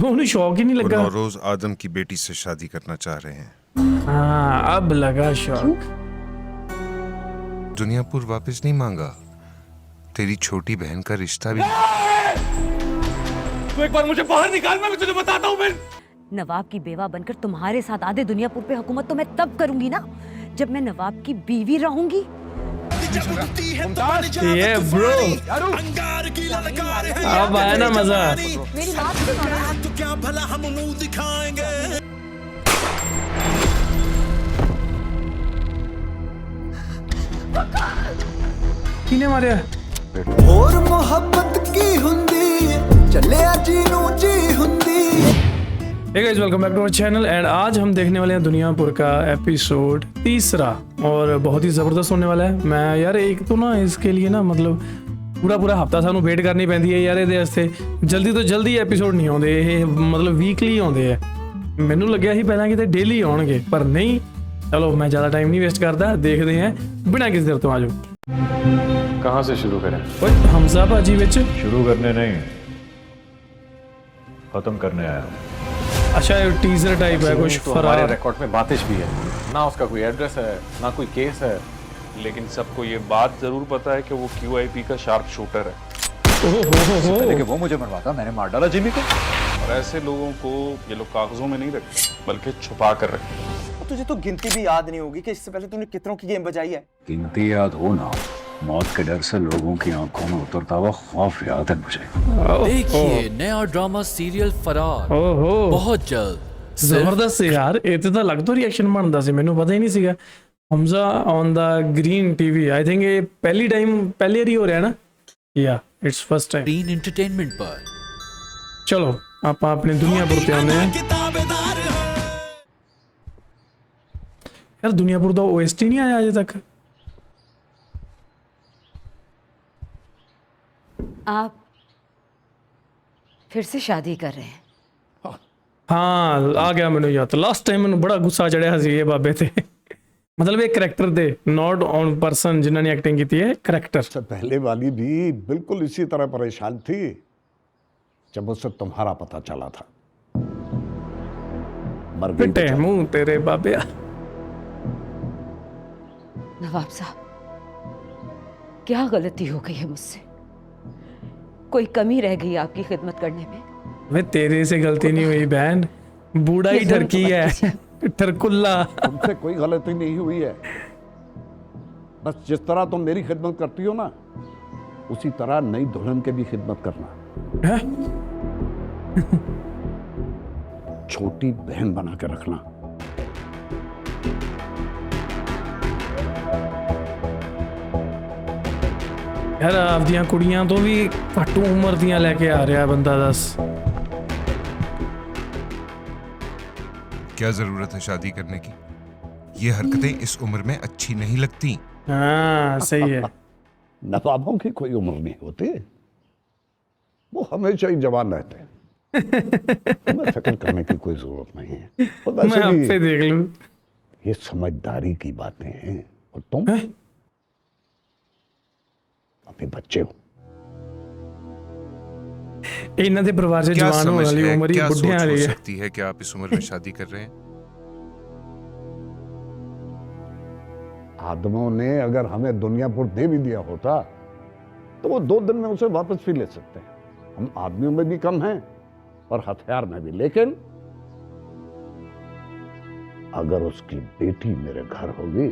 उन्हें शौक ही नहीं वो लगा। नौरोज आदम की बेटी से शादी करना चाह रहे हैं। हाँ अब लगा शौक। दुनियापुर वापस नहीं मांगा, तेरी छोटी बहन का रिश्ता भी। तो एक बार मुझे बाहर निकाल, मैं तुझे बताता हूँ। मैं नवाब की बेवा बनकर तुम्हारे साथ आधे दुनियापुर पे हुकूमत तो मैं तब करूंगी ना जब मैं नवाब की बीवी रहूंगी। ये ब्रो अब आया ना मजा। मेरी बात सुनो ना। किने मारे? और मोहब्बत की हुंदी चलिया जी नू जी हुंदी। Hey guys, welcome back to our channel. And आज हम देखने वाले हैं दुनियापुर का एपिसोड 3 और बहुत ही ज़बरदस्त होने वाला है। मैं यार एक तो ना इसके लिए ना मतलब पूरा हफ्ता सानू वेट करनी पैंदी है यार ਇਹਦੇ ਵਾਸਤੇ। जल्दी तो जल्दी एपिसोड नहीं आते, ये मतलब वीकली आते हैं। मैनू लग्या ही पहला कि डेली आउणगे पर नहीं। चलो मैं ज़्यादा टाइम नहीं वेस्ट करता, देखते हैं बिना किसी देर तो आ जाओ। कहाँ से शुरू करें? ओए हमजा भाजी विच शुरू करने नहीं, खत्म करने आया हूँ। अच्छा टीजर टाइप है कुछ तो हमारे फरार। रिकॉर्ड में बातिश भी है ना, उसका कोई एड्रेस है ना कोई केस है। लेकिन सबको ये बात जरूर पता है कि वो QIP का शार्प शूटर है। पहले कि वो मुझे मरवाता, मैंने मार डाला जिमी को। और ऐसे लोगों को ये लोग कागजों में नहीं रखते बल्कि छुपा कर रखते। तुझे तो गिनती भी याद नहीं होगी कि इससे पहले तूने कितनों की गेम बजाई है। गिनती याद हो ना, मौत के डर से लोगों की आंखों में उतरता हुआ खौफ याद है मुझे। देखिए नया ड्रामा सीरियल फरार ओहो बहुत जल्द। ਜ਼ਬਰਦਸਤ ਯਾਰ, ਇਹ ਤਾਂ ਲੱਗ ਤੋਂ ਰਿਐਕਸ਼ਨ ਬਣਦਾ ਸੀ, ਮੈਨੂੰ ਪਤਾ ਹੀ ਨਹੀਂ ਸੀਗਾ। Hamza on the green TV, I think ਇਹ ਪਹਿਲੀ ਵਾਰੀ ਹੋ ਰਿਹਾ ਨਾ, ਯਾ it's first time. Green entertainment पर ਚਲੋ ਆਪਾਂ ਆਪਣੇ ਦੁਨੀਆਪੁਰ ਤੇ ਆਉਂਦੇ ਹਾਂ। ਯਾਰ ਦੁਨੀਆਪੁਰ ਦਾ OST ਨਹੀਂ ਆਇਆ ਅਜੇ ਤੱਕ। आप फिर से शादी कर रहे हैं? ਹਾਂ ਆ ਗਿਆ ਮੈਨੂੰ ਯਾਦ। ਲਾਸਟ ਟਾਈਮ ਮੈਨੂੰ ਬੜਾ ਗੁੱਸਾ ਚੜਿਆ ਸੀ ਇਹ ਬਾਬੇ ਤੇ, मतलब एक करैक्टर थे, नॉट ऑन पर्सन जिन्होंने एक्टिंग की थी, करैक्टर। सबसे पहले वाली भी बिल्कुल इसी तरह परेशान थी जब उससे तुम्हारा पता चला था। मर गई पिटे मुंह तेरे बाबे। नवाब साहब क्या गलती हो गई है मुझसे? कोई कमी रह गई आपकी खिदमत करने में? वे तेरे से गलती नहीं हुई बहन, बूढ़ा ही ठरकी है, ठरकुल्ला। तुमसे कोई गलती नहीं हुई है, बस जिस तरह तुम मेरी खिदमत करती हो ना, उसी तरह नई दुल्हन के भी खिदमत करना। छोटी बहन बना के रखना। यार आपदियां कुड़ियां तो भी घट उम्र दियां लेके आ रहा बंदा, दस क्या जरूरत है शादी करने की? ये हरकतें इस उम्र में अच्छी नहीं लगती। हाँ सही है। नवाबों की कोई उम्र नहीं होती, वो हमेशा ही जवान रहते हैं। तुम्हें फिक्र करने की कोई जरूरत नहीं है। और वैसे मैं भी आपसे देख लूं, ये समझदारी की बातें हैं, और तुम अभी बच्चे हो। इन्हां दे परिवार से क्या जवान होने समझ वाली है, उम्र ही क्या सोच बुढ़ियां हो रही है। सकती है कि आप इस उम्र में शादी कर रहे हैं? आदमों ने अगर हमें दुनियापुर दे भी दिया होता तो वो 2 दिन में उसे वापस भी ले सकते हैं। हम आदमियों में भी कम हैं और हथियार में भी, लेकिन अगर उसकी बेटी मेरे घर होगी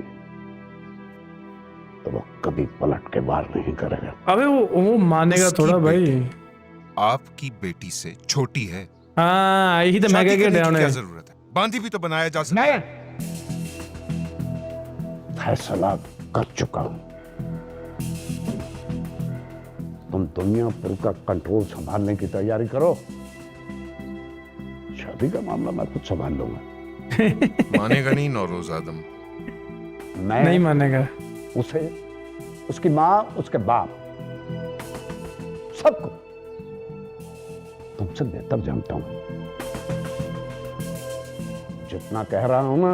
तो वो कभी पलट के वार नहीं करेगा। अबे वो मानेगा उसकी थोड़ा भाई। बेटी आपकी बेटी से छोटी है, हाँ यही तो मैं शादी कह के करने की डाउन क्या है। जरूरत है? बांधी भी तो बनाया जा सकता है। फैसला कर चुका हूं। तुम दुनियापुर का कंट्रोल संभालने की तैयारी करो, शादी का मामला मैं खुद संभाल लूंगा। मानेगा नहीं नौरोज आदम। मैं नहीं मानेगा। उसे, उसकी माँ, उसके बाप, सबको तुमसे बेहतर जानता हूं। जितना कह रहा हूं ना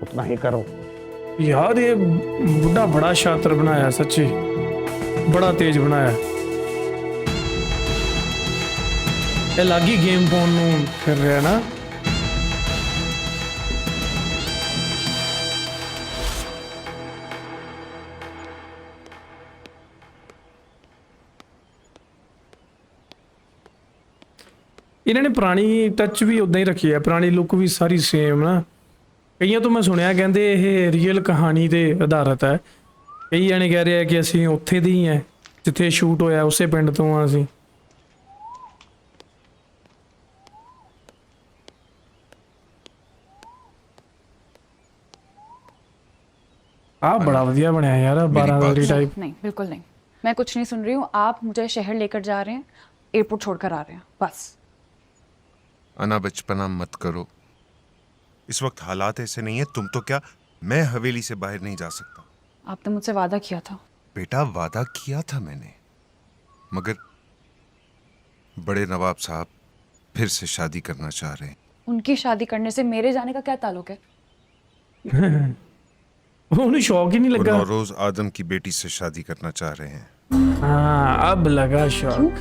उतना ही करो। यार ये बुढ़ा बड़ा शातिर बनाया, सच्ची बड़ा तेज बनाया। ਇਹ ਅਲੱਗ ਹੀ ਗੇਮ ਪਾਉਣ ਨੂੰ ਫਿਰ ਰਿਹਾ ਨਾ। ਇਹਨਾਂ ਨੇ ਪੁਰਾਣੀ ਟੱਚ ਵੀ ਉਦਾਂ ਹੀ ਰੱਖੀ ਹੈ, ਪੁਰਾਣੀ ਲੁੱਕ ਵੀ ਸਾਰੀ ਸੇਮ ਨਾ। ਕਈਆਂ ਤੋਂ ਮੈਂ ਸੁਣਿਆ ਕਹਿੰਦੇ ਇਹ ਰੀਅਲ ਕਹਾਣੀ ਤੇ ਆਧਾਰਿਤ ਹੈ। ਕਈ ਜਾਣੇ ਕਹਿ ਰਹੇ ਆ ਕਿ ਅਸੀਂ ਉੱਥੇ ਦੇ ਹੀ ਹਾਂ ਜਿੱਥੇ ਸ਼ੂਟ ਹੋਇਆ, ਉਸੇ ਪਿੰਡ ਤੋਂ ਆ ਅਸੀਂ। ਆ बड़ा ਵਧੀਆ ਬਣਿਆ यार, 12 वाली टाइप। नहीं बिल्कुल नहीं, मैं कुछ नहीं सुन रही हूँ। आप मुझे शहर लेकर जा रहे हैं, एयरपोर्ट छोड़कर आ रहे हैं, बस। अना बचपना मत करो, इस वक्त हालात ऐसे नहीं है। तुम तो क्या, मैं हवेली से बाहर नहीं जा सकता। आपने मुझसे वादा किया था। बेटा वादा किया था मैंने, मगर बड़े नवाब साहब फिर से शादी करना चाह रहे हैं। उनकी शादी करने से मेरे जाने का क्या ताल्लुक है? उन्हें शौक ही नहीं वो लगा। नौरोज आदम की बेटी से शादी करना चाह रहे हैं। हाँ अब लगा शौक।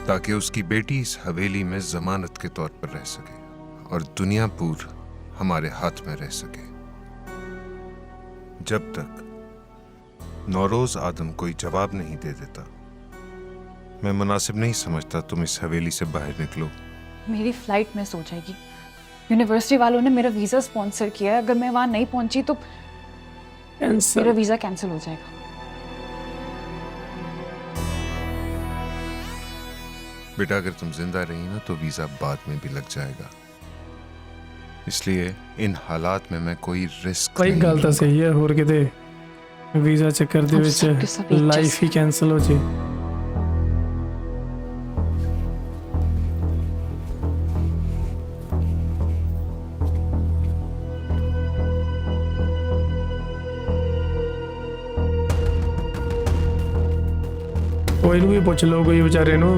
ताकि उसकी बेटी इस हवेली में जमानत के तौर पर रह सके और दुनियापुर हमारे हाथ में रह सके। जब तक नौरोज आदम कोई जवाब नहीं दे देता, मैं मुनासिब नहीं समझता तुम इस हवेली से बाहर निकलो। मेरी फ्लाइट मिस हो जाएगी। यूनिवर्सिटी वालों ने मेरा वीजा स्पॉन्सर किया है, अगर मैं वहां नहीं पहुंची तो मेरा वीजा कैंसिल हो जाएगा। बेटा अगर तुम जिंदा रही ना तो वीजा बाद में भी लग जाएगा, इसलिए इन हालात में मैं कोई रिस्क कोई नहीं गल तो सही है, होर किते वीजा चक्कर दे हम विच सब के सब एक लाइफ जैसे। ही कैंसिल हो जाए। कोई भी पूछ लो, कोई बेचारे नु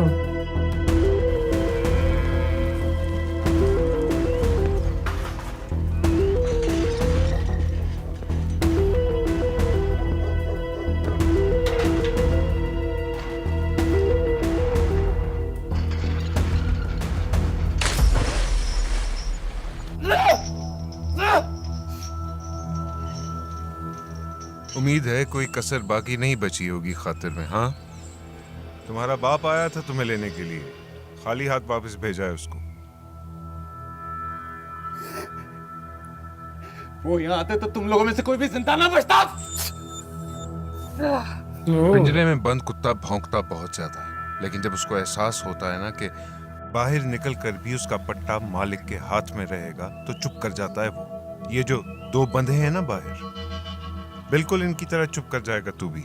उम्मीद है कोई कसर बाकी नहीं बची होगी खातिर में। हाँ, तुम्हारा बाप आया था तुम्हें लेने के लिए, खाली हाथ वापस भेजा है उसको। वो यहाँ आते तो तुम लोगों में से कोई भी जिंदा ना बचता। पिंजरे में बंद कुत्ता भौंकता बहुत ज्यादा है, लेकिन जब उसको एहसास होता है ना कि बाहर निकल कर भी उसका पट्टा मालिक के हाथ में रहेगा तो चुप कर जाता है वो। ये जो दो बंधे हैं ना बाहर, बिल्कुल इनकी तरह चुप कर जाएगा तू भी।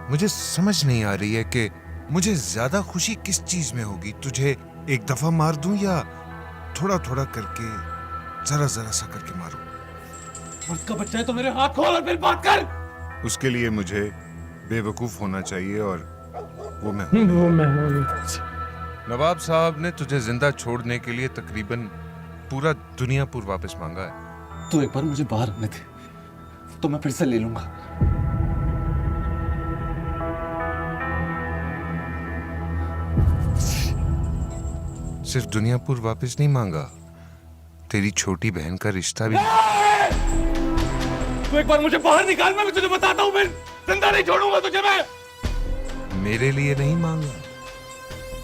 मुझे समझ नहीं आ रही है कि मुझे ज्यादा खुशी किस चीज में होगी, तुझे एक दफा मार दूं या थोड़ा थोड़ा करके, जरा जरा सा करके मारूं। मर्द का बच्चा है तो मेरे हाथ खोल और फिर बात कर। उसके लिए मुझे बेवकूफ होना चाहिए और वो मैं वो मैं हूँ। नवाब साहब ने तुझे जिंदा छोड़ने के लिए तकरीबन पूरा दुनियापुर वापस मांगा है। तो एक बार मुझे बाहर आने दे तो मैं फिर से ले लूंगा। सिर्फ दुनियापुर वापस नहीं मांगा, तेरी छोटी बहन का रिश्ता भी। तो एक बार मुझे बाहर निकाल, मैं तुझे बताता हूँ, मैं जिंदा नहीं छोड़ूंगा तुझे मैं। मेरे लिए नहीं मांगा,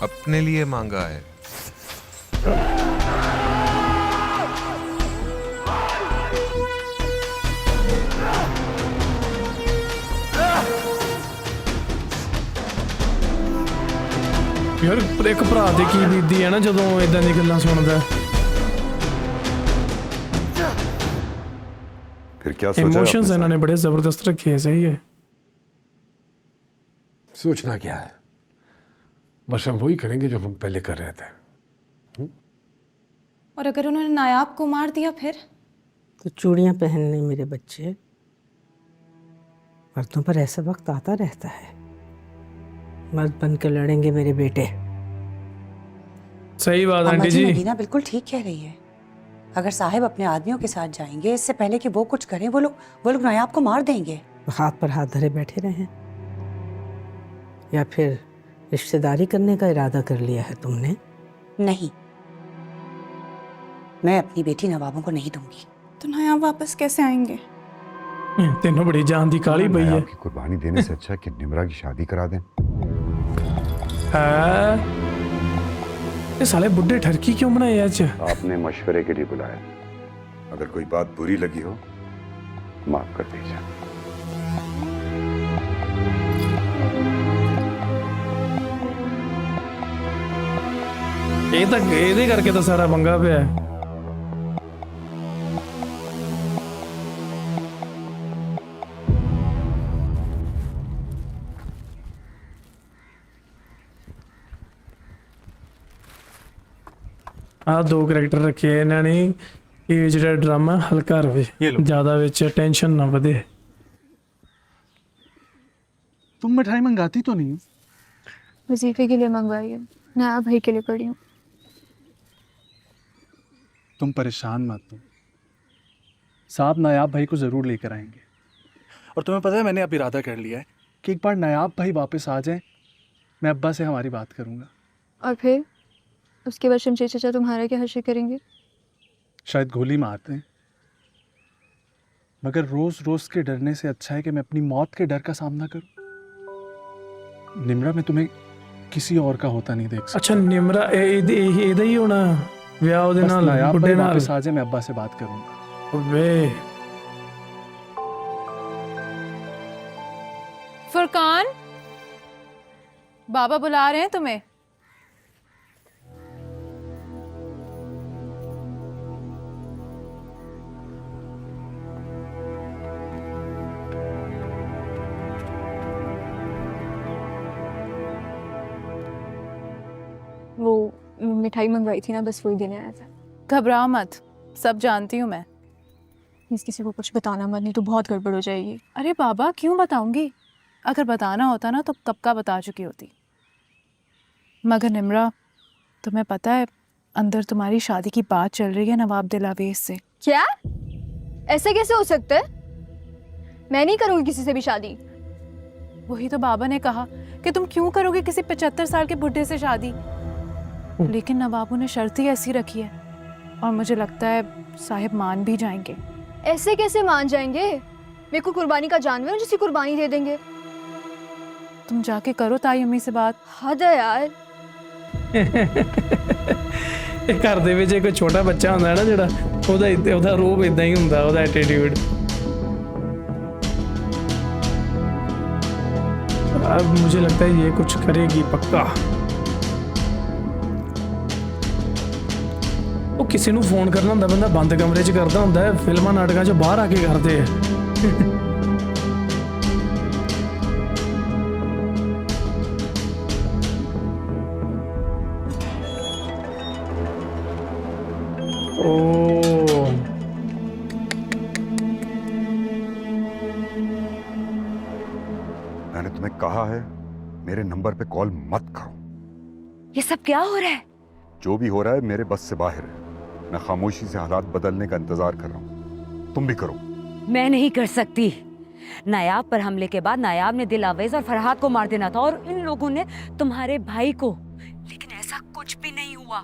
अपने लिए मांगा है। यार एक भरा ते की बीतदी है ना जदों इदां दी गल्लां सुनदा। फिर क्या सोचा इमोशंस आपने? इन्होंने बड़े जबरदस्त रखे हैं। सही है, सोचना क्या है, बस हम वही करेंगे जो हम पहले कर रहे थे। और अगर उन्होंने नायाब को मार दिया फिर? तो चूड़ियां पहनने मेरे बच्चे, मर्दों पर ऐसा वक्त आता रहता है। मर्द बन के लड़ेंगे मेरे बेटे। सही बात आंटी जी। नगीना बिल्कुल ठीक कह रही है। अगर साहिब अपने आदमियों के साथ जाएंगे, इससे पहले कि वो कुछ करें, वो लोग नायाब को मार देंगे। हाथ पर हाथ धरे बैठे रहे। या फिर रिश्तेदारी करने का इरादा कर लिया है तुमने? नहीं, मैं अपनी बेटी नवाबों को नहीं दूंगी। तो नयाब वापस कैसे आएंगे? तेनों बड़ी जान दी काली पई है। आपकी कुर्बानी देने से अच्छा है कि निम्रा की शादी करा दें। ये साले बुड्ढे ठरकी क्यों बनाए आज? आपने मशवरे के लिए बुलाया, अगर कोई बात बुरी लगी हो माफ कर दीजिए। ये तक ਇਹਦੇ ਕਰਕੇ ਤਾਂ ਸਾਰਾ ਪੰਗਾ ਪਿਆ ਹੈ। ਆ ਦੋ ਕਰੈਕਟਰ ਰੱਖੇ ਇਹਨਾਂ ਨੇ ਕਿ ਜਿਹੜਾ ਡਰਾਮਾ ਹਲਕਾ ਰਵੇ, ਜ਼ਿਆਦਾ ਵਿੱਚ ਟੈਨਸ਼ਨ ਨਾ ਵਧੇ। तुम मिठाई मंगाती तो नहीं हो? वजीफे के लिए मंगवाई है, नयाब भाई के लिए पड़ी हूँ। तुम परेशान मत हो, साहब नायाब भाई को ज़रूर लेकर आएंगे। और तुम्हें पता है मैंने अब इरादा कर लिया है कि एक बार नायाब भाई वापस आ जाएं, मैं अब्बा से हमारी बात करूँगा। और फिर उसके बाद शमशेर चाचा तुम्हारा क्या हश्र करेंगे? शायद गोली मारते हैं, मगर रोज़ रोज़ के डरने से अच्छा है कि मैं अपनी मौत के डर का सामना करूँ। निम्रा, मैं तुम्हें किसी और का होता नहीं देख सकता। अच्छा निम्रा ਇਹਦਾ ਹੀ ਹੋਣਾ ਵਿਆਹ ਉਹਦੇ ਨਾਲ, नायाब ਬੁੱਢੇ भाई ਨਾਲ। वापस आ जाए, मैं अब्बा से बात करूँगा। वे फुरकान, बाबा बुला रहे हैं तुम्हें। वो मिठाई मंगवाई थी ना, बस वही देने आया था। घबराओ मत, सब जानती हूँ मैं। प्लीज़ किसी को कुछ बताना मत, नहीं तो बहुत गड़बड़ हो जाएगी। अरे बाबा क्यों बताऊंगी, अगर बताना होता ना तो कब का बता चुकी होती। मगर निम्रा, तुम्हें पता है अंदर तुम्हारी शादी की बात चल रही है नवाब दिलावेज से। क्या? ऐसा कैसे हो सकता है? मैं नहीं करूँगी किसी से भी शादी। वही तो बाबा ने कहा कि तुम क्यों करोगे किसी 75 साल के बुढ़े से शादी, लेकिन नवाबों ने शर्त ही ऐसी रखी है और मुझे लगता है साहिब मान भी जाएंगे। ऐसे कैसे मान जाएंगे? मेरे को कुर्बानी का जानवर जिसकी कुर्बानी दे देंगे। तुम जाके करो ताई अम्मी से बात। हद है यार। ਇਹ ਘਰ ਦੇ ਵਿੱਚ ਕੋਈ ਛੋਟਾ ਬੱਚਾ ਹੁੰਦਾ ਨਾ ਜਿਹੜਾ ਉਹਦਾ ਰੂਪ ਇਦਾਂ ਹੀ ਹੁੰਦਾ, ਉਹਦਾ ਐਟੀਟਿਊਡ। अब मुझे लगता है ये कुछ करेगी पक्का। ਉਹ ਕਿਸੇ ਨੂੰ ਫੋਨ ਕਰਨਾ ਹੁੰਦਾ ਬੰਦਾ ਬੰਦ ਕਮਰੇ 'ਚ ਕਰਦਾ ਹੁੰਦਾ ਹੈ, ਫਿਲਮਾਂ ਨਾਟਕਾਂ 'ਚ ਬਾਹਰ ਆ ਕੇ ਕਰਦੇ ਆ। मैंने तुम्हें कहा है मेरे नंबर पे कॉल मत करो। ये सब क्या हो रहा है? जो भी हो रहा है मेरे बस से बाहर है। मैं खामोशी से हालात बदलने का इंतजार कर रहा हूँ, तुम भी करो। मैं नहीं कर सकती। नायाब पर हमले के बाद नायाब ने दिलावेज और फरहाद को मार देना था और इन लोगों ने तुम्हारे भाई को, लेकिन ऐसा कुछ भी नहीं हुआ।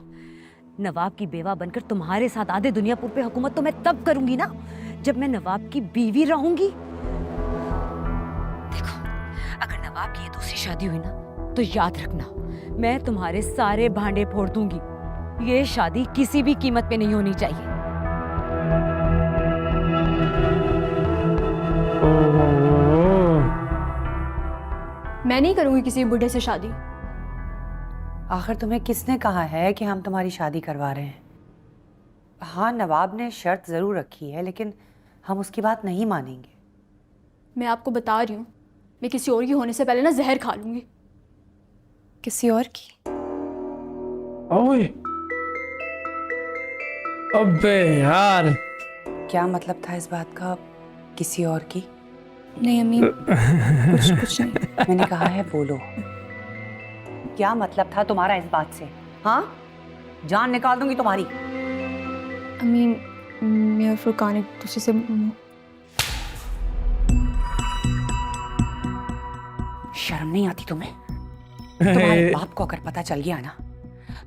नवाब की बेवा बनकर तुम्हारे साथ आधे दुनियापुर पे हुकूमत तो मैं तब करूंगी ना जब मैं नवाब की बीवी रहूंगी। देखो, अगर नवाब की ये दूसरी शादी हुई ना तो याद रखना मैं तुम्हारे सारे भांडे फोड़ दूंगी। ये शादी किसी भी कीमत पे नहीं होनी चाहिए। मैं नहीं करूंगी किसी बूढ़े से शादी। आखिर तुम्हें किसने कहा है कि हम तुम्हारी शादी करवा रहे हैं? हाँ, नवाब ने शर्त ज़रूर रखी है, लेकिन हम उसकी बात नहीं मानेंगे। मैं आपको बता रही हूँ, मैं किसी और की होने से पहले ना जहर खा लूंगी। किसी और की? ओए, अबे यार, क्या मतलब था इस बात का, किसी और की? नहीं अम्मी, कुछ नहीं। मैंने कहा है बोलो, क्या मतलब था तुम्हारा इस बात से? हाँ, जान निकाल दूंगी तुम्हारी। अम्मी, मैं और फुरकान एक दूसरे से शर्म नहीं आती तुम्हें? तुम्हारे बाप को अगर पता चल गया ना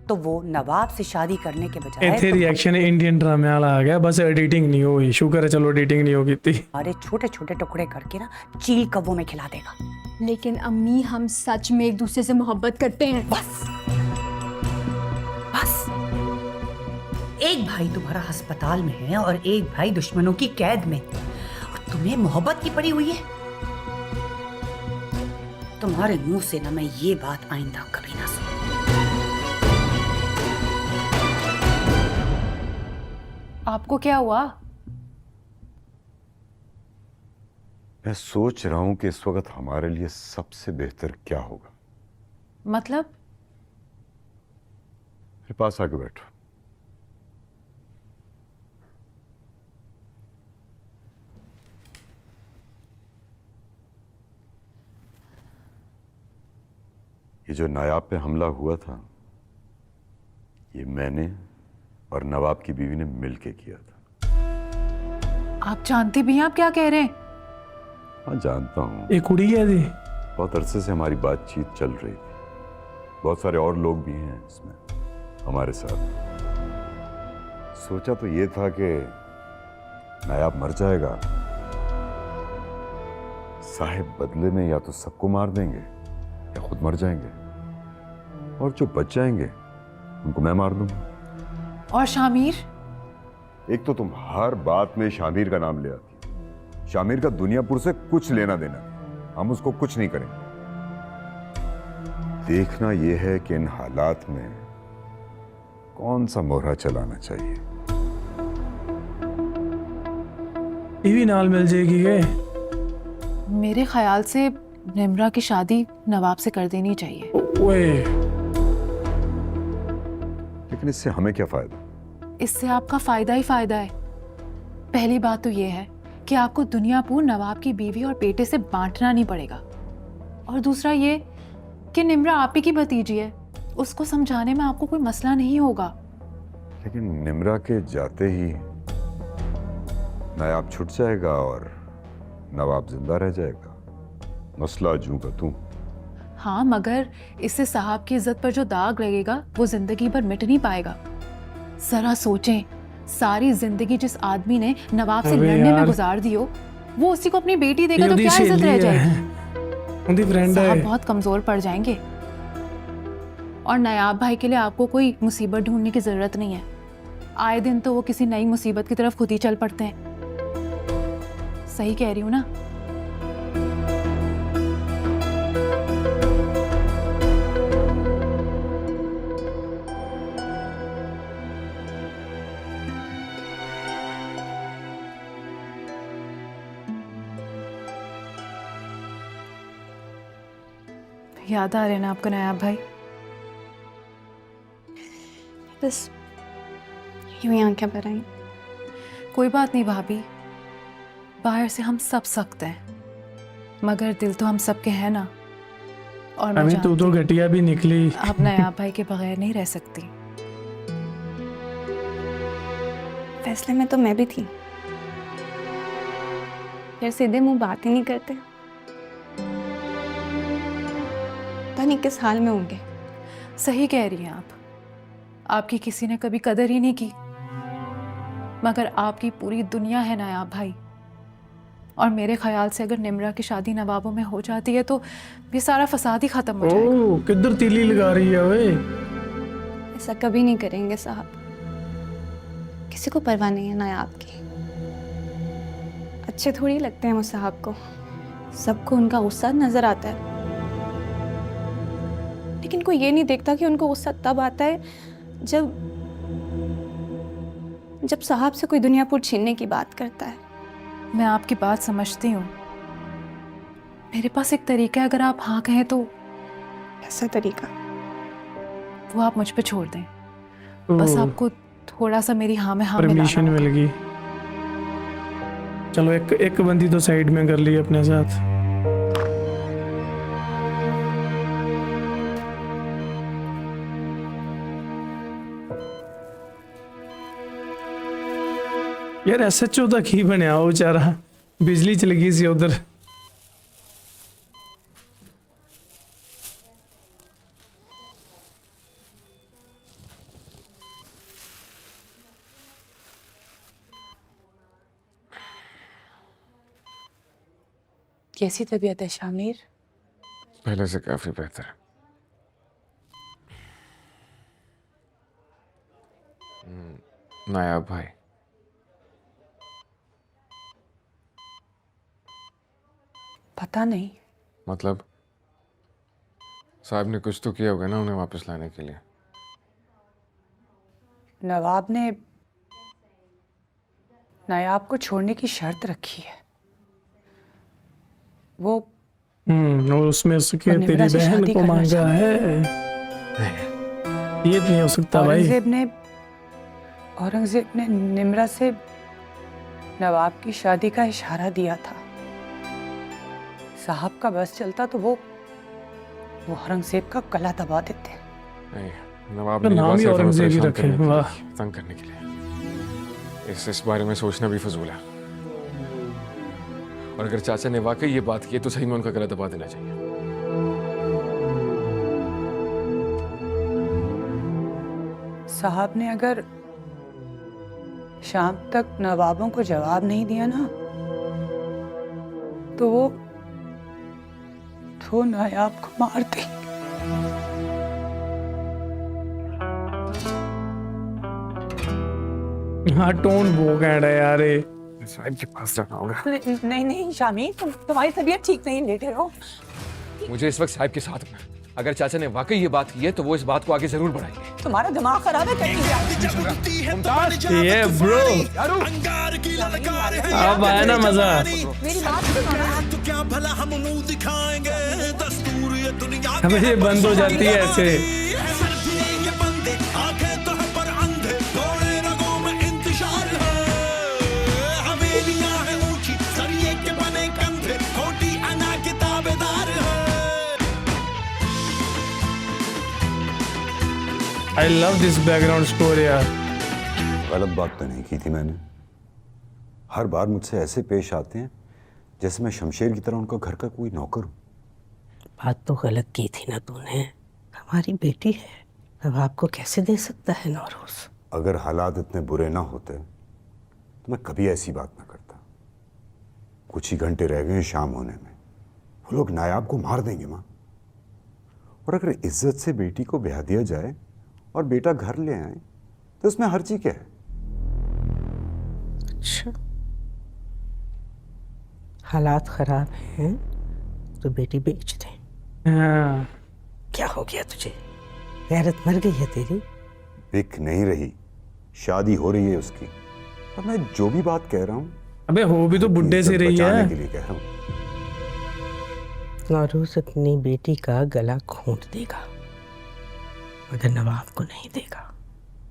तो वो नवाब से शादी करने के बजाय ਇੱਥੇ ਰਿਐਕਸ਼ਨ ਇੰਡੀਅਨ ਡਰਾਮੇ ਵਾਲਾ ਆ ਗਿਆ ਬਸ एडिटिंग नहीं हुई शुक्र है चलो एडिटिंग नहीं हो की थी अरे छोटे छोटे टुकड़े करके ना चील कव्वों में खिला देगा। लेकिन अम्मी हम सच में एक दूसरे से मोहब्बत करते हैं। बस बस एक भाई तुम्हारा अस्पताल में है और एक भाई दुश्मनों की कैद में, और तुम्हें मोहब्बत की पड़ी हुई है। तुम्हारे मुंह से ना मैं ये बात आइंदा कभी ना सुन। आपको क्या हुआ? मैं सोच रहा हूं कि इस वक्त हमारे लिए सबसे बेहतर क्या होगा। मतलब? मेरे पास आके बैठो। ये जो नायाब पे हमला हुआ था ये मैंने और नवाब की बीवी ने मिलके किया था। आप जानती भी हैं आप क्या कह रहे हैं? हाँ जानता हूँ। एक कुड़ी है थी। बहुत अरसे से हमारी बातचीत चल रही थी। बहुत सारे और लोग भी हैं इसमें हमारे साथ। सोचा तो ये था कि नायाब मर जाएगा, साहिब बदले में या तो सबको मार देंगे या खुद मर जाएंगे, और जो बच जाएंगे उनको मैं मार दूंगा। और शामिर? एक तो तुम हर बात में शामिर का नाम ले आती हो। शामिर का दुनियापुर से कुछ लेना देना नहीं, हम उसको कुछ नहीं करेंगे। देखना यह है कि इन हालात में कौन सा मोहरा चलाना चाहिए। टीवी नाल मिल जाएगी के? मेरे ख्याल से निम्रा की शादी नवाब से कर देनी चाहिए। ओए लेकिन इससे हमें क्या फायदा? इससे आपका फायदा ही फायदा है। पहली बात तो यह है कि आपको दुनियापुर नवाब की बीवी और बेटे से बांटना नहीं पड़ेगा, और दूसरा ये कि निम्रा आप ही की भतीजी है, उसको समझाने में आपको कोई मसला नहीं होगा। लेकिन निम्रा के जाते ही नायाब छूट जाएगा और नवाब जिंदा रह जाएगा। मसला जूं का तू। हाँ, मगर इससे साहब की इज्जत पर जो दाग लगेगा वो जिंदगी भर मिट नहीं पाएगा। जरा सोचें, सारी जिंदगी जिस आदमी ने नवाब से लड़ने में गुजार दी हो, वो उसी को अपनी बेटी देगा तो क्या इज्जत रह जाएगी? साहब बहुत कमजोर पड़ जाएंगे। और नायाब भाई के लिए आपको कोई मुसीबत ढूंढने की जरूरत नहीं है। आए दिन तो वो किसी नई मुसीबत की तरफ खुद ही चल पड़ते हैं। सही कह रही हूँ ना? याद आ रहे ना आपको नायाब भाई? बस यूं ही आंखें भर आई। कोई बात नहीं भाभी, बाहर से हम सब सख्त हैं, मगर दिल तो हम सबके हैं ना। और मैं तू तो घटिया भी निकली। आप नायाब भाई के बगैर नहीं रह सकती। फैसले में तो मैं भी थी, यार सीधे मुंह बात ही नहीं करते, पता नहीं किस हाल में होंगे। सही कह रही हैं आप। आपकी किसी ने कभी कदर ही नहीं की, मगर आपकी पूरी दुनिया है नायाब भाई। और मेरे ख्याल से अगर निम्रा की शादी नवाबों में हो जाती है तो ये सारा फसाद ही खत्म हो जाएगा। किधर तीली लगा रही है वे? ऐसा कभी नहीं करेंगे साहब, किसी को परवाह नहीं है नायाब की। अच्छे थोड़ी लगते हैं वो साहब को, सबको उनका गुस्सा नजर आता है, लेकिन कोई ये नहीं देखता कि उनको गुस्सा तब आता है जब साहब से कोई दुनियापुर छीनने की बात करता है। मैं आपकी बात समझती हूँ। मेरे पास एक तरीका है, अगर आप हाँ कहें तो। ऐसा तरीका? वो आप मुझ पे छोड़ दें, बस आपको थोड़ा सा मेरी हाँ में हाँ परमिशन मिल गई। चलो एक बंदी तो साइड में कर ली अपने साथ। यार SHO तक ही बनया वो बेचारा, बिजली चल गई सी उधर। कैसी तबीयत है शामिर? पहले से काफी बेहतर है। नायाब भाई, पता नहीं। मतलब साहब ने कुछ तो किया होगा ना उन्हें वापस लाने के लिए। नवाब ने नायाब को छोड़ने की शर्त रखी है। वो और उसमें उसके तेरी निम्रा से बहन शादी को करना मांगा चाहता है। ये नहीं हो सकता भाई। औरंगजेब ने निम्रा से नवाब की शादी का इशारा दिया था। साहब का बस चलता तो वो औरंगजेब का गला दबा देते। नहीं, नवाब तो ने नाम ही औरंगजेब ही रखे। वाह, तंग करने के लिए। इस बारे में सोचना भी फजूल है। और अगर चाचा ने वाकई ये बात की तो सही में उनका गला दबा देना चाहिए। साहब ने अगर शाम तक नवाबों को जवाब नहीं दिया ना तो नायाब को मार देंगे। हाँ, टोन वो कह रहा है यार। साहब के पास जाना होगा। नहीं शामी, तुम्हारी तबीयत ठीक नहीं, लेटे रहो। मुझे इस वक्त साहब के साथ होना है। अगर चाचा ने वाकई ये बात की है तो वो इस बात को आगे जरूर बढ़ाएंगे। तुम्हारा दिमाग खराब है। ये ब्रो, अब आया ना मजा। मेरी बात सुनो। अब ये बंद हो जाती है ऐसे। I love this background score यार। गलत बात तो नहीं की थी मैंने। हर बार मुझसे ऐसे पेश आते हैं जैसे मैं शमशेर की तरह उनका घर का कोई नौकर हूँ। बात तो गलत की थी ना तूने। हमारी बेटी है, अब आपको कैसे दे सकता है नौरोज? अगर हालात इतने बुरे ना होते तो मैं कभी ऐसी बात ना करता। कुछ ही घंटे रह गए शाम होने में, वो लोग नायाब को मार देंगे माँ। और अगर इज्जत से बेटी को ब्याह दिया जाए और बेटा घर ले आए तो उसमें हर्जी क्या है? अच्छा, हालात खराब हैं तो बेटी बेच दे। हाँ। क्या हो गया तुझे? गैरत मर गई है तेरी? बिक नहीं रही, शादी हो रही है उसकी। और मैं जो भी बात कह रहा हूँ, अबे हो भी तो बुड्ढे से रही है। के लिए कह रहा हूँ। नौरोज अपनी बेटी का गला घोंट देगा मगर नवाब को नहीं देगा।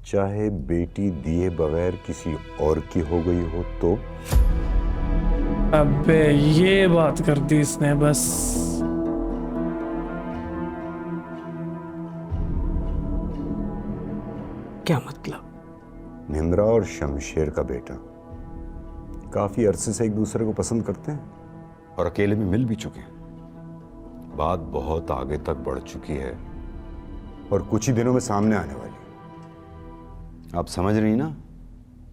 चाहे बेटी दिए बगैर किसी और की हो गई हो तो? अबे ये बात कर दी इसने बस। क्या मतलब? निम्रा और शमशेर का बेटा काफी अरसे से एक दूसरे को पसंद करते हैं और अकेले में मिल भी चुके हैं। बात बहुत आगे तक बढ़ चुकी है और कुछ ही दिनों में सामने आने वाली है। आप समझ रही ना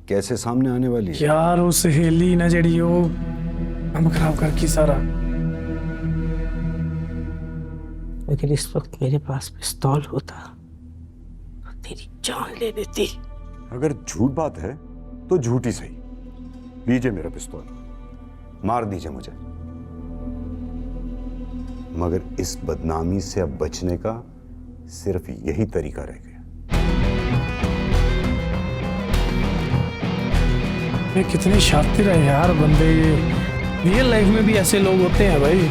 कैसे सामने आने वाली है? यार वो सहेली ना जड़ी हो हम खराब कर की सारा। लेकिन इस वक्त मेरे पास पिस्तौल होता तो तेरी जान ले लेती। अगर झूठ बात है तो झूठ ही सही। लीजिए मेरा पिस्तौल, मार दीजिए मुझे। मगर इस बदनामी से अब बचने का सिर्फ यही तरीका रह गया। ये कितने शातिर है यार बंदे। ये रियल लाइफ में भी ऐसे लोग होते हैं भाई।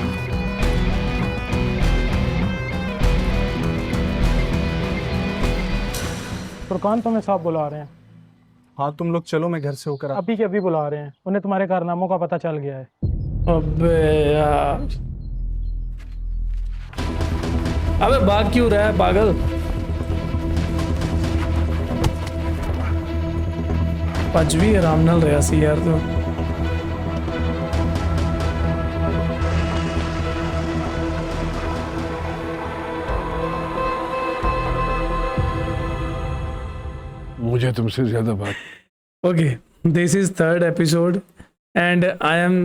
फुरकान तुम्हें साहब बुला रहे हैं। हाँ तुम लोग चलो, मैं घर से होकर अभी के अभी बुला रहे हैं। उन्हें तुम्हारे कारनामों का पता चल गया है। अबे यार, अबे भाग क्यों रहा है पागल? पजवी आराम नाल रहा सी यार तो। मुझे तुमसे ज्यादा बात। Okay, this is third episode and I am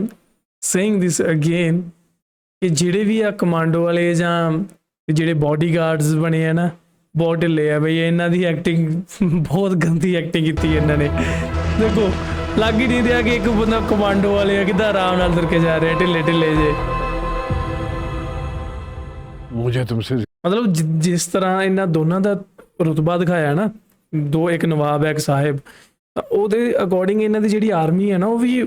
saying this again ਕਿ ਜਿਹੜੇ ਵੀ ਆ ਕਮਾਂਡੋ ਵਾਲੇ ਜਾਂ ਜਿਹੜੇ ਬਾਡੀਗਾਰਡਸ ਬਣੇ ਆ ਨਾ ਬਹੁਤ ਢਿੱਲੇ ਆ ਬਈ। ਇਹਨਾਂ ਦੀ ਐਕਟਿੰਗ ਬਹੁਤ ਗੰਦੀ ਐਕਟਿੰਗ ਕੀਤੀ ਇਹਨਾਂ ਨੇ। ਦੇਖੋ ਲੱਗ ਹੀ ਨਹੀਂ ਰਿਹਾ ਕਿ ਇੱਕ ਬੰਦਾ ਕਮਾਂਡੋ ਵਾਲੇ ਆ, ਕਿੱਦਾਂ ਆਰਾਮ ਨਾਲ ਤੁਰ ਕੇ ਜਾ ਰਹੇ ਢਿੱਲੇ ਢਿੱਲੇ ਜੇ। मुझे तुमसे ਮਤਲਬ ਜਿਸ ਤਰ੍ਹਾਂ ਇਹਨਾਂ ਦੋਨਾਂ ਦਾ ਰੁਤਬਾ ਦਿਖਾਇਆ ਨਾ, ਦੋ ਇੱਕ ਨਵਾਬ ਹੈ ਇੱਕ ਸਾਹਿਬ, ਤਾਂ ਉਹਦੇ ਅਕੋਰਡਿੰਗ ਇਹਨਾਂ ਦੀ ਜਿਹੜੀ ਆਰਮੀ ਹੈ ਨਾ ਉਹ ਵੀ ਯੂ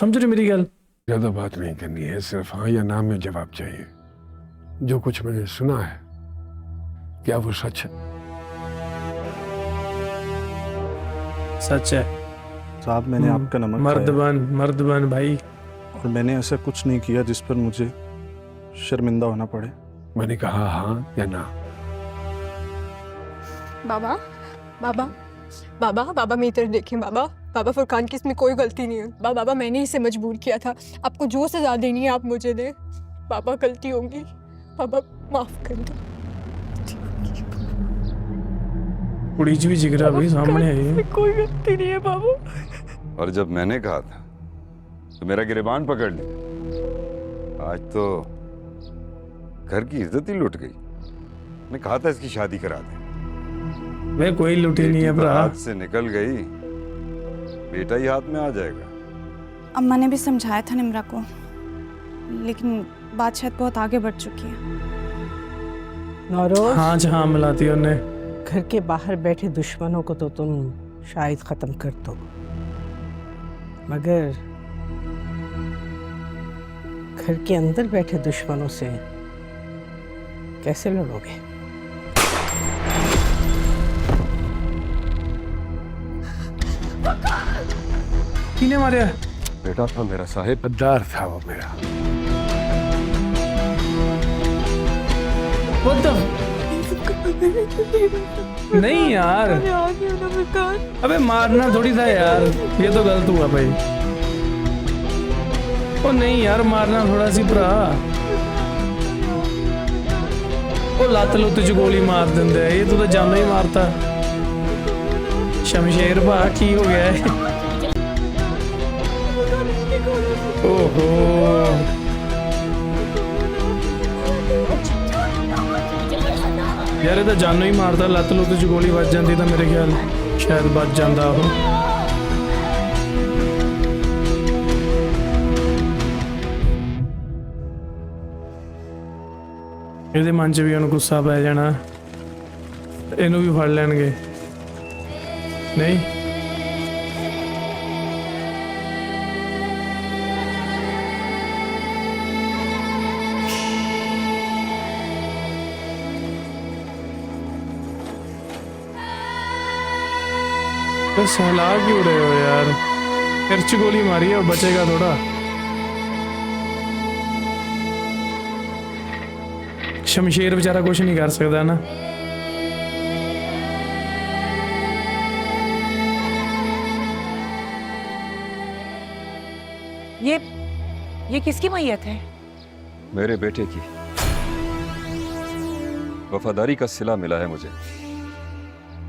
ਸਮਝ ਰਹੇ ਮੇਰੀ ਗੱਲ। ज्यादा बात नहीं करनी है, सिर्फ हाँ या ना में जवाब चाहिए। जो कुछ मैंने सुना है क्या वो सच है? सच है साहब, मैंने आपका नमक मर्द बन भाई। और मैंने ऐसा कुछ नहीं किया जिस पर मुझे शर्मिंदा होना पड़े। मैंने कहा हाँ या ना। बाबा बाबा बाबा बाबा मेरी तरफ देखें बाबा। बाबा फुरकान की इसमें कोई गलती नहीं है बाबा। मैंने इसे मजबूर किया था। आपको जो सजा देनी है आप मुझे दें बाबा। गलती होगी बाबा, माफ कर दो। कुड़ी जी भी जिगरा भी सामने है, कोई गलती नहीं है बाबा। और जब मैंने कहा था तो मेरा गिरबान पकड़ लिया। आज तो घर की इज्जत ही लुट गई। मैं कहा था इसकी शादी करा दे। मैं कोई लुटी नहीं है भरा। हाथ से निकल गई, बेटा ही हाथ में आ जाएगा। अम्मा ने भी समझाया था निम्रा को, लेकिन बात शायद बहुत आगे बढ़ चुकी है। नौरोज, हाँ जहाँ मिलाती है उन्हें। घर के बाहर बैठे दुश्मनों को तो तुम शायद खत्म कर दो, मगर घर के अंदर बैठे दुश्मनों से कैसे लड़ोगे? किने मारे? बेटा था मेरा साहिब, गद्दार था वो मेरा। What the? नहीं यार, अबे मारना थोड़ी था यार, ये तो गलत हुआ भाई। ओ नहीं यार, मारना थोड़ा सी भरा। ओ लत लुत च गोली मार दिंदे, ये तो जानो ही मारता। शमशेर भा की हो गया है? ओहो यार, ये तो जानो ही मारता। लत लुत च गोली ਵੱਜ ਜਾਂਦੀ ਤਾਂ ਮੇਰੇ ਖਿਆਲ ਸ਼ਾਇਦ ਬਚ ਜਾਂਦਾ ਉਹ। ਇਹਦੇ ਮਨ 'ਚ ਵੀ ਉਹਨੂੰ ਗੁੱਸਾ ਪੈ ਜਾਣਾ, ਇਹਨੂੰ ਵੀ ਫੜ ਲੈਣਗੇ। ਨਹੀਂ तो सहला क्यों रहे हो यार? सिर च गोली मारी है, बचेगा थोड़ा। शमशेर बेचारा कुछ नहीं कर सकता ना। ये किसकी मैयत है? मेरे बेटे की। वफादारी का सिला मिला है मुझे।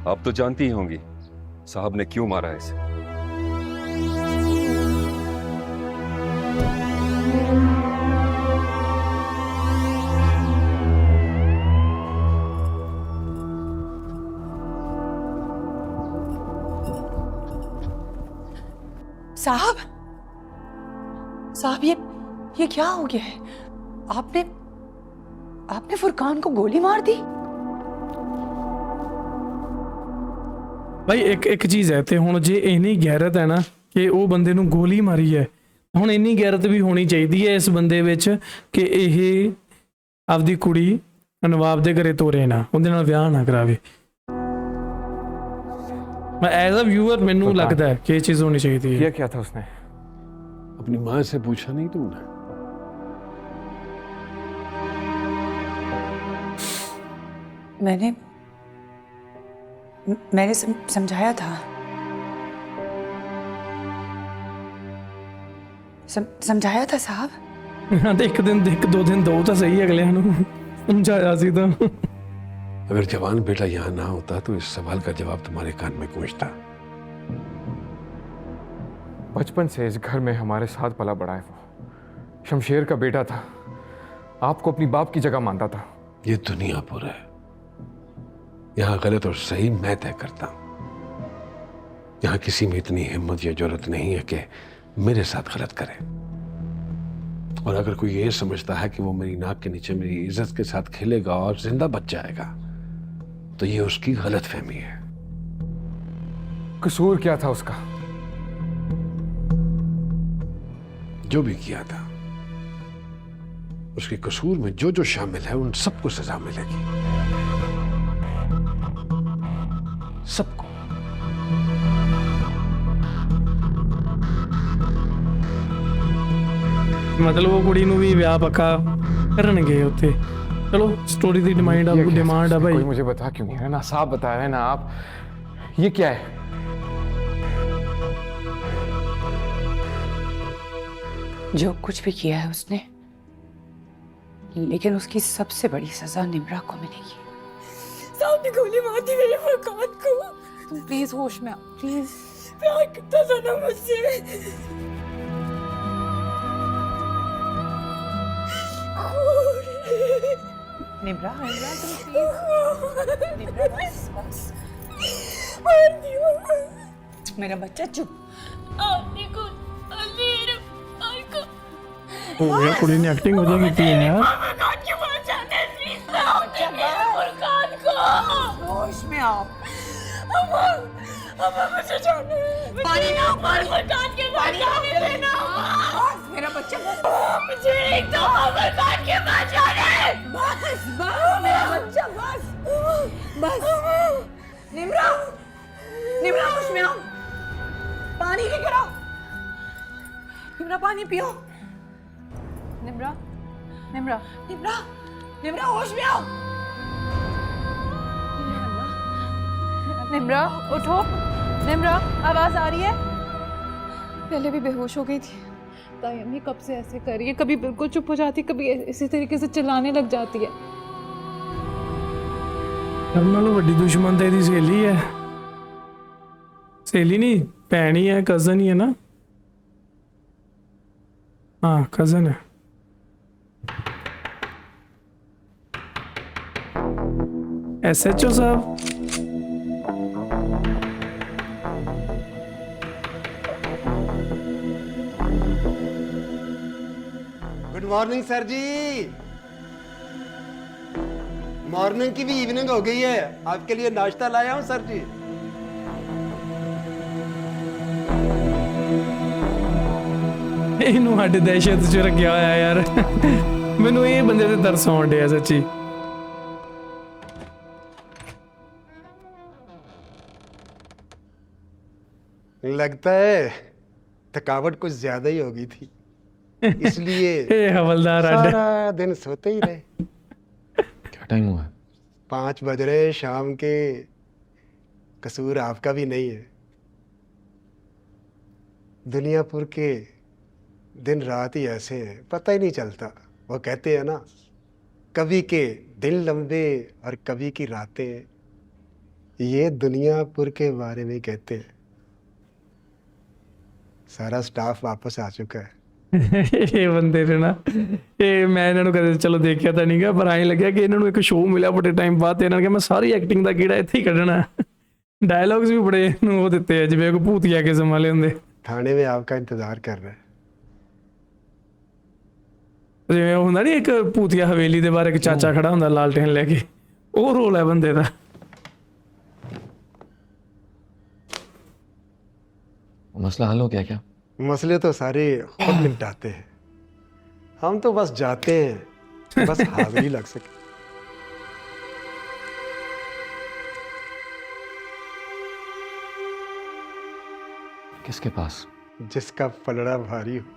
आप तो जानती ही होंगी साहब ने क्यों मारा है इसे। साहब साहब, ये क्या हो गया है? आपने फुरकान को गोली मार दी? भाई एक चीज़ है, तो हुण जे इन्नी गैरत है ना कि वो बंदे नूं गोली मारी है, हुण इन्नी गैरत भी होनी चाहिए इस बंदे विच कि यह आपदी कुड़ी नवाब दे घरे तोरे ना, उहदे नाल विआह ना करावे। मैं एज अ व्यूअर मैनू लगता है कि ये चीज़ होनी चाहिए। ये क्या था उसने? अपनी माँ से पूछा नहीं तुमने? मैंने समझाया था। समझाया था साहब। हाँ तो एक दिन एक दो दिन दो तो सही अगले समझाया सी तो। अगर जवान बेटा यहाँ ना होता तो इस सवाल का जवाब तुम्हारे कान में गूंजता। बचपन से इस घर में हमारे साथ पला बड़ा है वो। शमशेर का बेटा था, आपको अपनी बाप की जगह मानता था। ये दुनियापुर है, यहाँ गलत और सही मैं तय करता हूं। यहाँ किसी में इतनी हिम्मत या जरूरत नहीं है कि मेरे साथ गलत करे। और अगर कोई ये समझता है कि वो मेरी नाक के नीचे मेरी इज्जत के साथ खेलेगा और जिंदा बच जाएगा, तो ये उसकी गलत फहमी है। कसूर क्या था उसका? जो भी किया था, उसके कसूर में जो जो शामिल है उन सबको सजा मिलेगी, सबको। मतलब वो कुड़ी नू भी ब्याह पक्का करन गए उत्थे। चलो स्टोरी दी डिमांड है भाई। कोई मुझे बता क्यों नहीं रहा ना? साहब बता रहे हैं ना आप। ये क्या है? जो कुछ भी किया है उसने, लेकिन उसकी सबसे बड़ी सजा निम्रा को मिलेगी। साहब ने गोली मार दी मेरे फरकान को। तुम प्लीज होश में आओ, प्लीज। प्यार करता था ना मुझसे। निम्रा, निम्रा तुम प्लीज। निम्रा बस बस। मार दियो। मेरा बच्चा चुप। आपने को मेरे भाई को। ओ यार कुड़ी ने एक्टिंग हो जाएगी थी यार। फरकान की बात जानते हैं प्लीज। आपने मेरे फरकान को। होश में आओ। अम्मा मुझे जाने दे। पानी ना मार फरकान के पास जाने देना। मेरा बच्चा मुझे एक दफा फरकान के पास जाने। बस बस मेरा बच्चा बस बस। निम्रा, निम्रा होश में आओ। पानी लेकर आओ। निम्रा पानी पियो। निम्रा, निम्रा, निम्रा, निम्रा होश में आओ। निम्रा उठो। निम्रा आवाज आ रही है? पहले भी बेहोश हो गई थी। ताई अम्मी कब से ऐसे कर रही है? कभी बिल्कुल चुप हो जाती, कभी इसी तरीके से चिल्लाने लग जाती है। नालों वड्डी दुश्मन तो ਇਹਦੀ सहेली है। सहेली नहीं, भैन ही है, कजन ही है ना। हाँ कजन है। SHO साहब, गुड मॉर्निंग सर जी। मॉर्निंग की भी इवनिंग हो गई है, आपके लिए नाश्ता लाया हूं सर जी। ਇਹਨੂੰ ਸਾਡੇ ਦਹਿਸ਼ਤ 'ਚ ਰੱਖਿਆ ਹੋਇਆ ਯਾਰ। ਮੈਨੂੰ ਇਹ ਬੰਦੇ ਤੇ ਤਰਸ ਆਉਣ ਡਿਆ ਸੱਚੀ। लगता है थकावट कुछ ज्यादा ही हो गई थी, इसलिए हवलदार सारा दिन सोते ही रहे। क्या टाइम हुआ है? 5 बज रहे शाम के। कसूर आपका भी नहीं है। दुनियापुर के दिन रात ही ऐसे हैं, पता ही नहीं चलता। वो कहते हैं ना, कभी के दिन लंबे और कभी की रातें। ये दुनियापुर के बारे में कहते हैं। सारा स्टाफ वापस आ चुका है। ਇਹ ਬੰਦੇ ਨੇ ਨਾ, ਇਹ ਮੈਂ ਇਹਨਾਂ ਨੂੰ ਕਦੇ ਚਲੋ ਦੇਖਿਆ ਤਾਂ ਨਹੀਂਗਾ, ਪਰ ਐਂ ਲੱਗਿਆ ਕਿ ਇਹਨਾਂ ਨੂੰ ਇੱਕ ਸ਼ੋਅ ਮਿਲਿਆ ਬੜੇ ਟਾਈਮ ਬਾਅਦ ਤੇ ਇਹਨਾਂ ਨੇ ਕਿਹਾ ਮੈਂ ਸਾਰੀ ਐਕਟਿੰਗ ਦਾ ਕੀੜਾ ਇੱਥੇ ਹੀ ਕੱਢਣਾ। ਡਾਇਲੌਗਸ ਵੀ ਬੜੇ ਇਹਨੂੰ ਉਹ ਦਿੱਤੇ ਆ ਜਿਵੇਂ ਕੋਈ ਭੂਤੀਆ ਕਿਸਮ ਵਾਲੇ ਹੁੰਦੇ। थाने में आपका इंतजार कर रहा है। ਜਿਵੇਂ ਉਹ ਹੁੰਦਾ ਨਹੀਂ ਇੱਕ ਭੂਤੀਆ ਹਵੇਲੀ ਦੇ ਬਾਹਰ ਇੱਕ ਚਾਚਾ ਖੜਾ ਹੁੰਦਾ ਲਾਲਟੇਨ ਲੈ ਕੇ, ਉਹ ਰੋਲ ਹੈ ਬੰਦੇ ਦਾ। मसला हल हो गया क्या? मसले तो सारे खुद निपटाते हैं, हम तो बस जाते हैं, बस हाजिरी लग सके। किसके पास? जिसका पलड़ा भारी हो।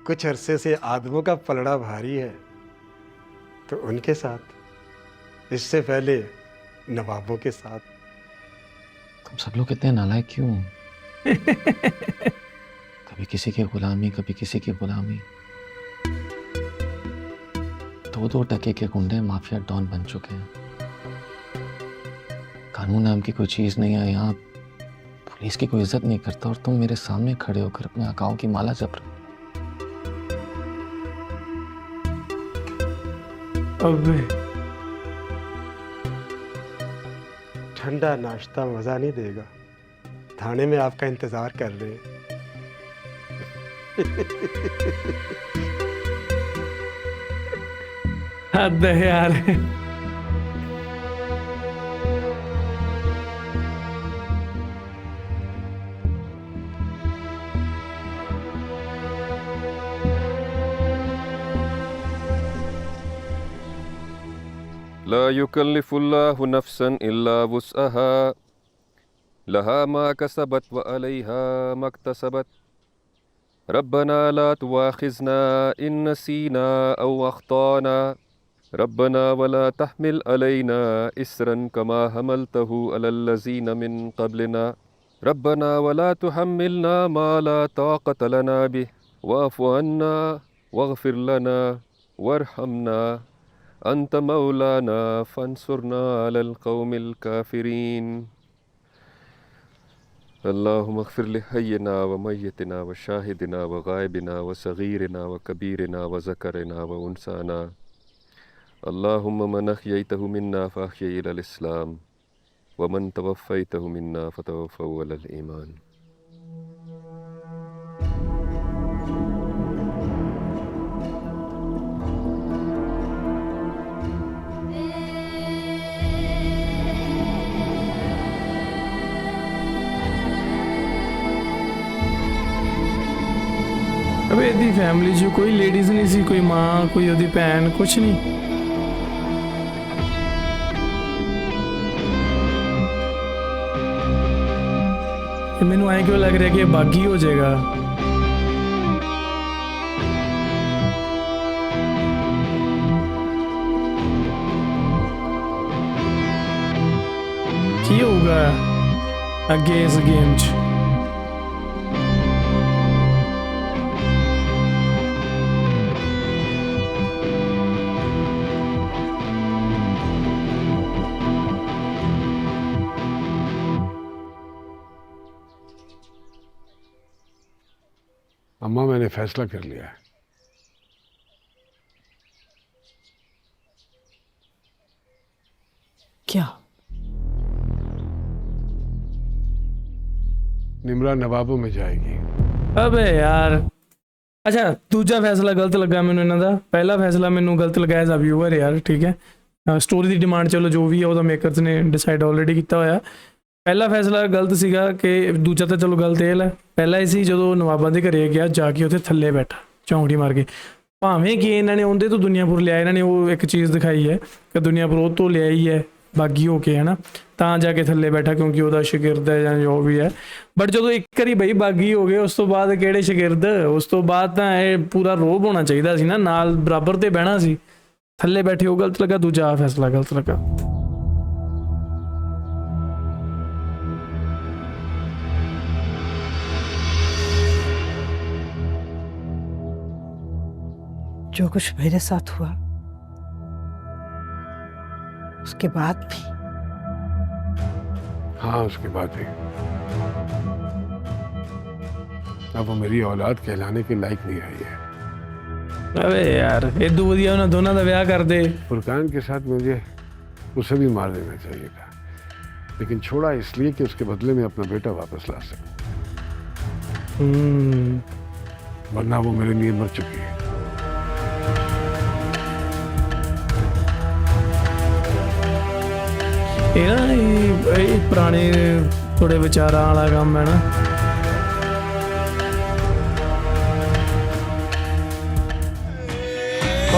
कुछ अरसे से आदमों का पलड़ा भारी है तो उनके साथ, इससे पहले नवाबों के साथ। तुम सब लोग इतने नालायक क्यों हो? कभी किसी की गुलामी, कभी किसी की गुलामी। 2-2 टके के गुंडे माफिया डॉन बन चुके हैं। कानून नाम की कोई चीज नहीं है यहाँ। पुलिस की कोई इज्जत नहीं करता और तुम मेरे सामने खड़े होकर अपने आकाओं की माला जप रहे हो। अबे ठंडा नाश्ता मजा नहीं देगा, थाने में आपका इंतजार कर रहे हैं। हद है यार। ला युकल्लिफुल्लाहु नफ्सन इल्ला वुस्अहा लहा मा कसबत व अलैहा मक्तसबत रब्बना ला तुआखिजना इन नसीना औ अख्ताना रब्बना वला तहमिल अलैना इसरन कमा हमलतहु अलल लज़ीना मिन क़ब्लिना रब्बना वला तुहम्मिलना मा ला ताक़त लना बिहि वाफ़ु अन्ना वग़फ़िर लना वरहमना अंत मौलाना फंसुरना अलल क़ौमिल काफ़िरीन। अल्लाहुम्मा अग़फ़िर लिहय्यिना व मय्यितिना व शाहिदिना व गायबिना व सग़ीरिना व कबीरिना व ज़करिना व उनसाना। अल्लाहुम्मा मन अह्ययतहु मिन्ना फ़अह्यि अलल इस्लाम व मन तवफ़्फ़यतहु मिन्ना फ़तवफ़्फ़हु अलल ईमान। अबे ਇਹਦੀ ਫੈਮਿਲੀ 'ਚ ਕੋਈ ਲੇਡੀਜ਼ ਨਹੀਂ ਸੀ, ਕੋਈ ਮਾਂ, ਕੋਈ ਉਹਦੀ ਭੈਣ, ਕੁਛ ਨਹੀਂ। ਇਹ ਮੈਨੂੰ ਐਂ ਕਿਉਂ ਲੱਗ ਰਿਹਾ ਕਿ ਇਹ ਬਾਗੀ ਹੋ ਜਾਏਗਾ। ਕੀ ਹੋਊਗਾ ਅੱਗੇ ਇਸ ਗੇਮ 'ਚ? अम्मा मैंने फैसला कर लिया है। क्या? निम्रा नवाबों में जाएगी। अबे यार, अच्छा दूजा फैसला गलत लगा मैनू इन्हां दा। पहला फैसला मैनू गलत लगा एज अ व्यूअर यार, ठीक है। स्टोरी की डिमांड चलो जो भी है वो मेकर्स ने डिसाइड ऑलरेडी किया होया। पहला फैसला गलत सीगा कि दूजा तो चलो गलत ये है। पहला ही सी जो नवाबा के घरे गया जाके उत्थे थल्ले बैठा चौंकड़ी मार के, भावें कि इन्होंने उनके तो दुनियापुर लिया, इन्होंने वो एक चीज़ दिखाई है कि दुनियापुर तो लिया ही है बागी होके, है ना, ਤਾਂ जाके थल्ले बैठा क्योंकि वह शगिरद है या जो भी है। बट जो एक बारी बई बागी हो गए उस तो बाद किहड़े शगिरद, उस तो बाद तो यह पूरा रोब होना चाहिए सी ना, नाल बराबर ते बहना सी। थल्ले बैठे वो गलत लगा, दूजा फैसला गलत लगा। जो कुछ मेरे साथ हुआ उसके बाद भी। हाँ, उसके बाद भी। अब वो मेरी औलाद कहलाने के लायक नहीं रही है। अबे यार इदू वधिया उन्हें दोनों का ब्याह कर दे। फुरकान के साथ मुझे उसे भी मार देना चाहिए था, लेकिन छोड़ा इसलिए कि उसके बदले में अपना बेटा वापस ला सकूं। वरना वो मेरे लिए मर चुकी है। ये ना ये पुराने थोड़े विचार वाला काम है ना।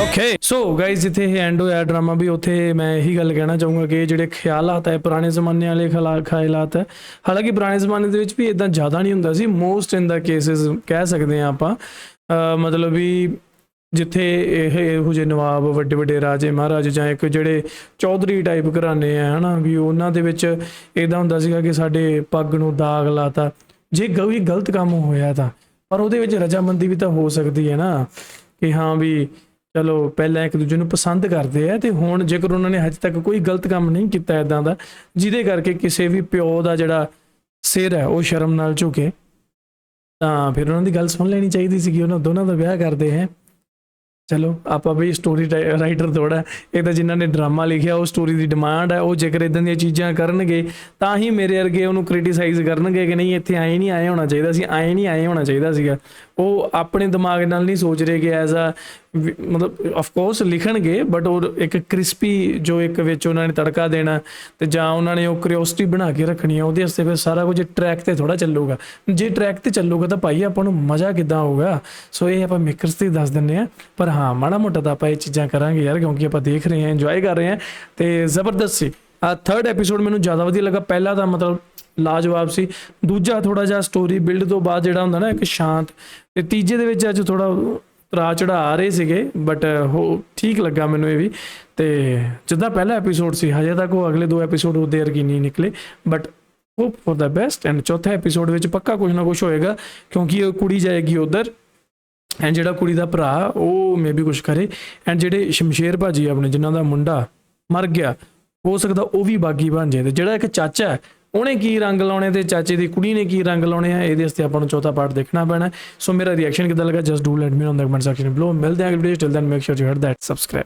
ओके सो गाइज जिथे एंड होया ड्रामा भी उत्थे मैं यही गल कहना चाहूँगा कि ਜਿਹੜੇ ਖਿਆਲਾਤ है पुराने ਜ਼ਮਾਨੇ वाले ਖਿਆਲਾਤ है, हालांकि पुराने ਜ਼ਮਾਨੇ ਦੇ ਵਿੱਚ ਵੀ ਇਦਾਂ ਜ਼ਿਆਦਾ ਨਹੀਂ ਹੁੰਦਾ ਸੀ। ਮੋਸਟ ਇਨ ਦਾ ਕੇਸਿਸ ਕਹਿ ਸਕਦੇ ਹਾਂ ਆਪਾਂ, ਮਤਲਬ ਵੀ ਜਿੱਥੇ ਇਹੋ ਜਿਹੇ ਨਵਾਬ ਵੱਡੇ ਵੱਡੇ ਰਾਜੇ ਮਹਾਰਾਜ ਜਾਂ ਇੱਕ ਜਿਹੜੇ ਚੌਧਰੀ ਟਾਈਪ ਘਰਾਣੇ ਆ ਹਨਾ ਵੀ ਉਹਨਾਂ ਦੇ ਵਿੱਚ ਇਦਾਂ ਹੁੰਦਾ ਸੀਗਾ ਕਿ ਸਾਡੇ ਪੱਗ ਨੂੰ ਦਾਗ ਲਾਤਾ ਜੇ ਕੋਈ ਗਲਤ ਕੰਮ ਹੋਇਆ ਤਾਂ, ਪਰ ਉਹਦੇ ਵਿੱਚ ਰਜਾਮੰਦੀ ਵੀ ਤਾਂ ਹੋ ਸਕਦੀ ਹੈ ਨਾ ਕਿ ਹਾਂ ਵੀ ਚਲੋ ਪਹਿਲਾਂ ਇੱਕ ਦੂਜੇ ਨੂੰ ਪਸੰਦ ਕਰਦੇ ਆ ਤੇ ਹੁਣ ਜੇਕਰ ਉਹਨਾਂ ਨੇ ਹਜੇ ਤੱਕ ਕੋਈ ਗਲਤ ਕੰਮ ਨਹੀਂ ਕੀਤਾ ਇਦਾਂ ਦਾ ਜਿਹਦੇ ਕਰਕੇ ਕਿਸੇ ਵੀ ਪਿਓ ਦਾ ਜਿਹੜਾ ਸਿਰ ਹੈ ਉਹ ਸ਼ਰਮ ਨਾਲ ਝੁਕੇ, ਤਾਂ ਫਿਰ ਉਹਨਾਂ ਦੀ ਗੱਲ ਸੁਣ ਲੈਣੀ ਚਾਹੀਦੀ ਸੀ ਕਿ ਉਹਨਾਂ ਦੋਨਾਂ ਦਾ ਵਿਆਹ ਕਰਦੇ ਹੈ। ਚਲੋ ਆਪਾਂ ਵੀ ਸਟੋਰੀ ਰਾਈਟਰ ਥੋੜਾ, ਇਹ ਤਾਂ ਜਿਨ੍ਹਾਂ ਨੇ ਡਰਾਮਾ ਲਿਖਿਆ ਉਹ ਸਟੋਰੀ ਦੀ ਡਿਮਾਂਡ ਹੈ, ਉਹ ਜੇਕਰ ਇਦਾਂ ਦੀਆਂ ਚੀਜ਼ਾਂ ਕਰਨਗੇ ਤਾਂ ਹੀ ਮੇਰੇ ਵਰਗੇ ਉਹਨੂੰ ਕ੍ਰਿਟੀਸਾਈਜ਼ ਕਰਨਗੇ ਕਿ ਨਹੀਂ ਇੱਥੇ ਆਏ ਨਹੀਂ ਆਏ ਹੋਣਾ ਚਾਹੀਦਾ ਸੀ, ਆਏ ਨਹੀਂ ਆਏ ਹੋਣਾ ਚਾਹੀਦਾ ਸੀਗਾ। ਉਹ ਆਪਣੇ ਦਿਮਾਗ ਨਾਲ ਨਹੀਂ ਸੋਚ ਰਹੇ ਕਿ ਐਜ਼ ਆ ਮਤਲਬ ਆਫਕੋਰਸ ਲਿਖਣਗੇ, ਬਟ ਉਹ ਇੱਕ ਕ੍ਰਿਸਪੀ ਜੋ ਇੱਕ ਵਿੱਚ ਉਹਨਾਂ ਨੇ ਤੜਕਾ ਦੇਣਾ ਤੇ ਜਾਂ ਉਹਨਾਂ ਨੇ ਉਹ ਕਿਉਰਿਓਸਿਟੀ ਬਣਾ ਕੇ ਰੱਖਣੀ ਹੈ, ਉਹਦੇ ਵਾਸਤੇ ਫਿਰ ਸਾਰਾ ਕੁਝ ਟਰੈਕ ਤੇ ਥੋੜਾ ਚੱਲੂਗਾ। ਜੇ ਟਰੈਕ ਤੇ ਚੱਲੂਗਾ ਤਾਂ ਭਾਈ ਆਪਾਂ ਨੂੰ ਮਜ਼ਾ ਕਿੱਦਾਂ ਆਊਗਾ। ਸੋ ਇਹ ਆਪਾਂ ਮੇਕਰਸ ਤੇ ਦੱਸ ਦਿੰਦੇ ਆ, ਪਰ ਹਾਂ ਮਾੜਾ ਮੋਟਾ ਤਾਂ ਆਪਾਂ ਇਹ ਚੀਜ਼ਾਂ ਕਰਾਂਗੇ ਯਾਰ, ਕਿਉਂਕਿ ਆਪਾਂ ਦੇਖ ਰਹੇ ਹਾਂ, ਇੰਜੋਏ ਕਰ ਰਹੇ ਹਾਂ ਤੇ ਜ਼ਬਰਦਸਤ ਸੀ। ਥਰਡ ਐਪੀਸੋਡ ਮੈਨੂੰ ਜ਼ਿਆਦਾ ਵਧੀਆ ਲੱਗਾ। ਪਹਿਲਾ ਤਾਂ ਮਤਲਬ ਲਾਜਵਾਬ ਸੀ, ਦੂਜਾ ਥੋੜਾ ਜਿਹਾ ਸਟੋਰੀ ਬਿਲਡ ਤੋਂ ਬਾਅਦ ਜਿਹੜਾ ਹੁੰਦਾ ਨਾ ਇੱਕ ਸ਼ਾਂਤ, ਤੇ ਤੀਜੇ ਦੇ ਵਿੱਚ ਅੱਜ ਥੋੜਾ ਤਰਾ ਚੜਾ ਆ ਰਹੇ ਸੀਗੇ, ਬਟ ਉਹ ਠੀਕ ਲੱਗਾ ਮੈਨੂੰ ਇਹ ਵੀ। ਤੇ ਜਿੱਦਾਂ ਪਹਿਲਾ ਐਪੀਸੋਡ ਸੀ, ਹਜੇ ਤੱਕ ਉਹ ਅਗਲੇ 2 ਐਪੀਸੋਡ ਉਹਦੇ ਵਰਗੇ ਨਹੀਂ ਨਿਕਲੇ, but hope for the best. And ਚੌਥੇ ਐਪੀਸੋਡ ਵਿੱਚ ਪੱਕਾ ਕੁਝ ਨਾ ਕੁਝ ਹੋਏਗਾ, ਕਿਉਂਕਿ ਉਹ ਕੁੜੀ ਜਾਏਗੀ ਉਧਰ, ਐਂਡ ਜਿਹੜਾ ਕੁੜੀ ਦਾ ਭਰਾ ਉਹ ਮੇ ਵੀ ਕੁਝ ਕਰੇ, ਐਂਡ ਜਿਹੜੇ ਸ਼ਮਸ਼ੇਰ ਭਾਜੀ ਆਪਣੇ ਜਿਨ੍ਹਾਂ ਦਾ ਮੁੰਡਾ ਮਰ ਗਿਆ, ਹੋ ਸਕਦਾ ਉਹ ਵੀ ਬਾਗੀ ਬਣ ਜਾਏ। ਤੇ ਜਿਹੜਾ ਇੱਕ ਚਾਚਾ ਹੈ ਉਹਨੇ ਕੀ ਰੰਗ ਲਾਉਣੇ ਤੇ ਚਾਚੇ ਦੀ ਕੁੜੀ ਨੇ ਕੀ ਰੰਗ ਲਾਉਣੇ ਆ, ਇਹਦੇ ਵਾਸਤੇ ਆਪਾਂ ਨੂੰ ਚੌਥਾ ਪਾਰਟ ਦੇਖਣਾ ਪੈਣਾ। ਸੋ ਮੇਰਾ ਰਿਐਕਸ਼ਨ ਕਿੱਦਾਂ ਲੱਗਾ, just do let me know in the comment section below. ਮਿਲਦੇ ਹਾਂ ਅਗਲੇ video, till then make sure you hit that subscribe.